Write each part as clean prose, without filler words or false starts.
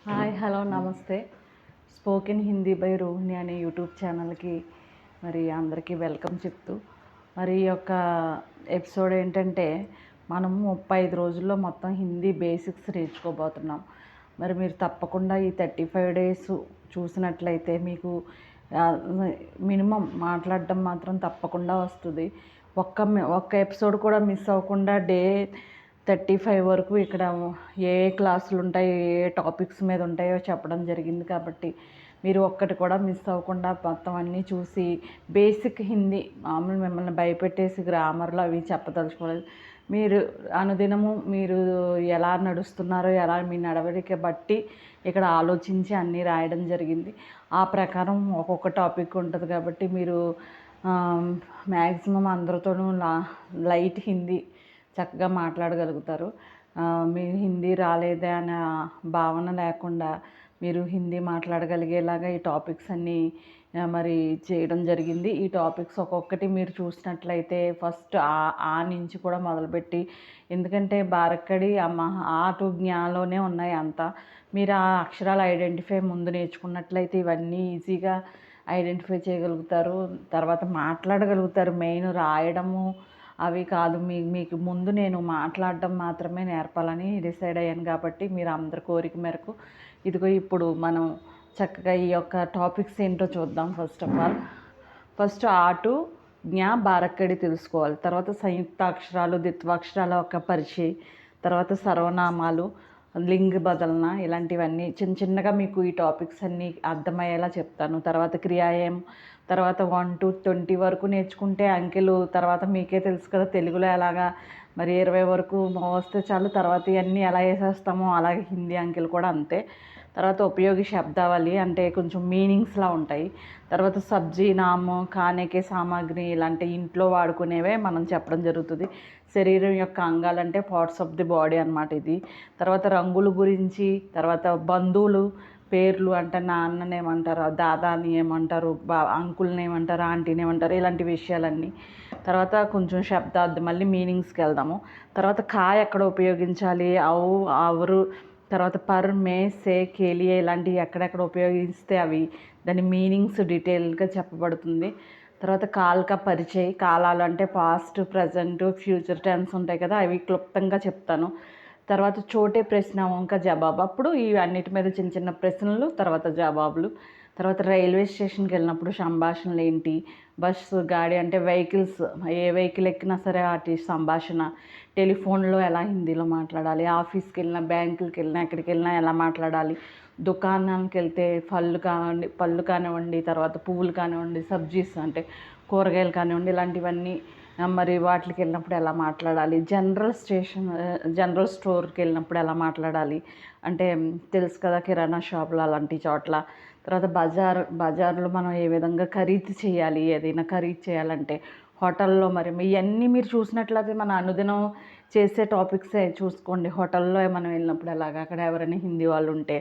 Hi hello నమస్తే. Spoken Hindi by Rohini అనే YouTube ఛానల్కి మరి అందరికీ వెల్కమ్ చెప్తూ మరి ఈ యొక్క ఎపిసోడ్ ఏంటంటే మనము 35 రోజుల్లో మొత్తం హిందీ బేసిక్స్ నేర్చుకోబోతున్నాం. మరి మీరు తప్పకుండా ఈ 35 డేస్ చూసినట్లయితే మీకు మినిమం మాట్లాడడం మాత్రం తప్పకుండా వస్తుంది. ఒక్క ఎపిసోడ్ కూడా మిస్ అవ్వకుండా డే 35 వరకు ఇక్కడ ఏ క్లాసులు ఉంటాయో ఏ టాపిక్స్ మీద ఉంటాయో చెప్పడం జరిగింది. కాబట్టి మీరు ఒక్కటి కూడా మిస్ అవ్వకుండా మొత్తం అన్నీ చూసి బేసిక్ హిందీ మామూలు మిమ్మల్ని భయపెట్టేసి గ్రామర్లో అవి చెప్పదలుచుకోలేదు. మీరు అనుదినము మీరు ఎలా నడుస్తున్నారో ఎలా మీ నడవడిక బట్టి ఇక్కడ ఆలోచించి అన్నీ రాయడం జరిగింది. ఆ ప్రకారం ఒక్కొక్క టాపిక్ ఉంటుంది కాబట్టి మీరు మ్యాక్సిమం అందరితోనూ లైట్ హిందీ చక్కగా మాట్లాడగలుగుతారు. మీ హిందీ రాలేదే అనే భావన లేకుండా మీరు హిందీ మాట్లాడగలిగేలాగా ఈ టాపిక్స్ అన్నీ మరి చేయడం జరిగింది. ఈ టాపిక్స్ ఒక్కొక్కటి మీరు చూసినట్లయితే ఫస్ట్ ఆ నుంచి కూడా మొదలుపెట్టి, ఎందుకంటే బారక్కడి ఆ టు జ్ఞాలోనే ఉన్నాయి అంతా. మీరు ఆ అక్షరాలు ఐడెంటిఫై ముందు నేర్చుకున్నట్లయితే ఇవన్నీ ఈజీగా ఐడెంటిఫై చేయగలుగుతారు. తర్వాత మాట్లాడగలుగుతారు. మెయిన్ రాయడము అవి కాదు, మీకు ముందు నేను మాట్లాడడం మాత్రమే నేర్పాలని డిసైడ్ అయ్యాను. కాబట్టి మీరు అందరి కోరిక మేరకు ఇదిగో ఇప్పుడు మనం చక్కగా ఈ యొక్క టాపిక్స్ ఏంటో చూద్దాం. ఫస్ట్ ఆటు జ్ఞా బారక్కడి తెలుసుకోవాలి. తర్వాత సంయుక్తాక్షరాలు ద్విత్వాక్షరాల యొక్క పరిచయం, తర్వాత సర్వనామాలు, లింగ బదలన, ఇలాంటివన్నీ చిన్న చిన్నగా మీకు ఈ టాపిక్స్ అన్నీ అర్థమయ్యేలా చెప్తాను. తర్వాత క్రియాయం, తర్వాత 1 to 20 వరకు నేర్చుకుంటే అంకెలు తర్వాత మీకే తెలుసు కదా తెలుగులో ఎలాగా మరి 20 వరకు వస్తే చాలు. తర్వాత ఇవన్నీ ఎలా వేసేస్తామో అలాగే హిందీ అంకెలు కూడా అంతే. తర్వాత ఉపయోగి శబ్దావళి అంటే కొంచెం మీనింగ్స్లా ఉంటాయి. తర్వాత సబ్జీ నాము, కానేకే సామాగ్రి ఇలాంటి ఇంట్లో వాడుకునేవే మనం చెప్పడం జరుగుతుంది. శరీరం యొక్క అంగాలంటే పార్ట్స్ ఆఫ్ ది బాడీ అన్నమాట ఇది. తర్వాత రంగుల గురించి, తర్వాత బంధువులు పేర్లు అంటే నాన్నని ఏమంటారు, దాదాని ఏమంటారు, అంకుల్ని ఏమంటారు, ఆంటీని ఏమంటారు, ఇలాంటి విషయాలన్నీ. తర్వాత కొంచెం శబ్దార్థం, మళ్ళీ మీనింగ్స్కి వెళ్దాము. తర్వాత ఎక్కడ ఉపయోగించాలి, అవరు, తర్వాత పర్, మే, సే, కేలియే ఇలాంటివి ఎక్కడెక్కడ ఉపయోగిస్తే అవి దాని మీనింగ్స్ డీటెయిల్గా చెప్పబడుతుంది. తర్వాత కాల్క పరిచయ్, కాలాలు అంటే పాస్ట్, ప్రజెంట్, ఫ్యూచర్ టెన్స్ ఉంటాయి కదా, అవి క్లుప్తంగా చెప్తాను. తర్వాత చోటే ప్రశ్న వంక జవాబు, అప్పుడు ఇవన్నిటి మీద చిన్న చిన్న ప్రశ్నలు తర్వాత జవాబులు. తర్వాత రైల్వే స్టేషన్కి వెళ్ళినప్పుడు సంభాషణలు ఏంటి, బస్సు గాడి అంటే వెహికల్స్, ఏ వెహికల్ ఎక్కినా సరే వాటి సంభాషణ, టెలిఫోన్లో ఎలా హిందీలో మాట్లాడాలి, ఆఫీస్కి వెళ్ళినా బ్యాంకులకి వెళ్ళినా ఎక్కడికి వెళ్ళినా ఎలా మాట్లాడాలి, దుకాణానికి వెళ్తే పళ్ళు కానివ్వండి, తర్వాత పువ్వులు కానివ్వండి, సబ్జీస్ అంటే కూరగాయలు కానివ్వండి, ఇలాంటివన్నీ మరి వాటికి వెళ్ళినప్పుడు ఎలా మాట్లాడాలి, జనరల్ స్టోర్కి వెళ్ళినప్పుడు ఎలా మాట్లాడాలి అంటే తెలుసు కదా కిరాణా షాపులు అలాంటి చోట్ల. తర్వాత బజార్లో మనం ఏ విధంగా ఖరీదు చేయాలి, ఏదైనా ఖరీదు చేయాలంటే హోటల్లో. మరి ఇవన్నీ మీరు చూసినట్లయితే మన అనుదినం చేసే టాపిక్సే చూసుకోండి. హోటల్లో మనం వెళ్ళినప్పుడు ఎలాగ, అక్కడ ఎవరైనా హిందీ వాళ్ళు ఉంటే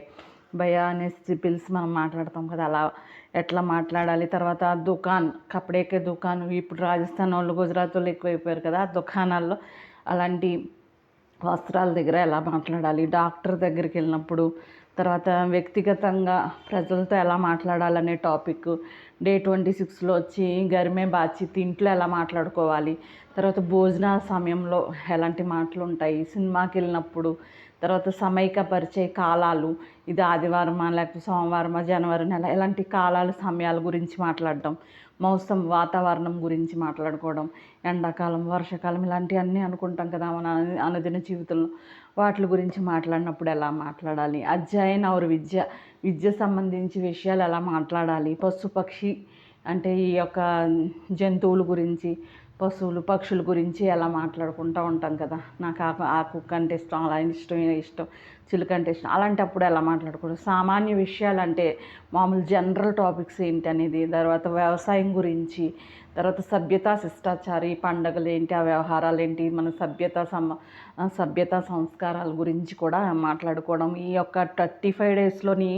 భయా అనేసి పిలిచి మనం మాట్లాడతాం కదా, అలా ఎట్లా మాట్లాడాలి. తర్వాత దుకాన్, కపడేకే దుకాన్, ఇప్పుడు రాజస్థాన్ వాళ్ళు గుజరాత్ వాళ్ళు ఎక్కువైపోయారు కదా, దుకాణాల్లో అలాంటి వస్త్రాల దగ్గర ఎలా మాట్లాడాలి, డాక్టర్ దగ్గరికి వెళ్ళినప్పుడు, తర్వాత వ్యక్తిగతంగా ప్రజలతో ఎలా మాట్లాడాలనే టాపిక్ డే 26లో వచ్చి గరిమే బాచిత్, ఇంట్లో ఎలా మాట్లాడుకోవాలి, తర్వాత భోజనాల సమయంలో ఎలాంటి మాటలు ఉంటాయి, సినిమాకి వెళ్ళినప్పుడు, తర్వాత సమైక పరిచయ కాలాలు, ఇది ఆదివారమా లేకపోతే సోమవారమా, జనవరి నెల, ఇలాంటి కాలాలు సమయాల గురించి మాట్లాడడం, మౌసం వాతావరణం గురించి మాట్లాడుకోవడం, ఎండాకాలం వర్షాకాలం ఇలాంటివన్నీ అనుకుంటాం కదా మన అనుదిన జీవితంలో, వాటి గురించి మాట్లాడినప్పుడు ఎలా మాట్లాడాలి. అధ్యయన ఔర్ విద్య సంబంధించి విషయాలు ఎలా మాట్లాడాలి. పశు పక్షి అంటే ఈ యొక్క జంతువుల గురించి, పశువులు పక్షుల గురించి ఎలా మాట్లాడుకుంటూ ఉంటాం కదా, నాకు ఆ కుక్క అంటే ఇష్టం, అలా ఇష్టం, చిలుక అంటే ఇష్టం, అలాంటప్పుడు ఎలా మాట్లాడుకోవడం. సామాన్య విషయాలు అంటే మామూలు జనరల్ టాపిక్స్ ఏంటి అనేది. తర్వాత వ్యవసాయం గురించి, తర్వాత సభ్యత శిష్టాచారి పండగలు ఏంటి, ఆ వ్యవహారాలు ఏంటి, మన సభ్యత సంస్కారాల గురించి కూడా మాట్లాడుకోవడం. ఈ యొక్క 35 డేస్లోని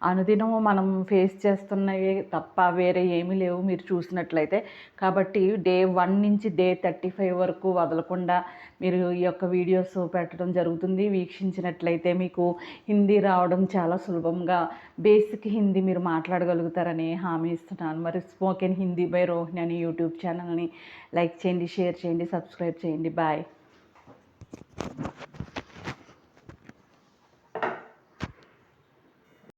అనుదినము మనం ఫేస్ చేస్తున్నవే తప్ప వేరే ఏమీ లేవు మీరు చూసినట్లయితే. కాబట్టి డే 1 నుంచి డే 35 వరకు వదలకుండా మీరు ఈ యొక్క వీడియోస్ పెట్టడం జరుగుతుంది. వీక్షించినట్లయితే మీకు హిందీ రావడం చాలా సులభంగా బేసిక్ హిందీ మీరు మాట్లాడగలుగుతారని హామీ ఇస్తున్నాను. మరి స్పోకెన్ హిందీ బై రోహిణి అని యూట్యూబ్ ఛానల్ని లైక్ చేయండి, షేర్ చేయండి, సబ్స్క్రైబ్ చేయండి. బాయ్.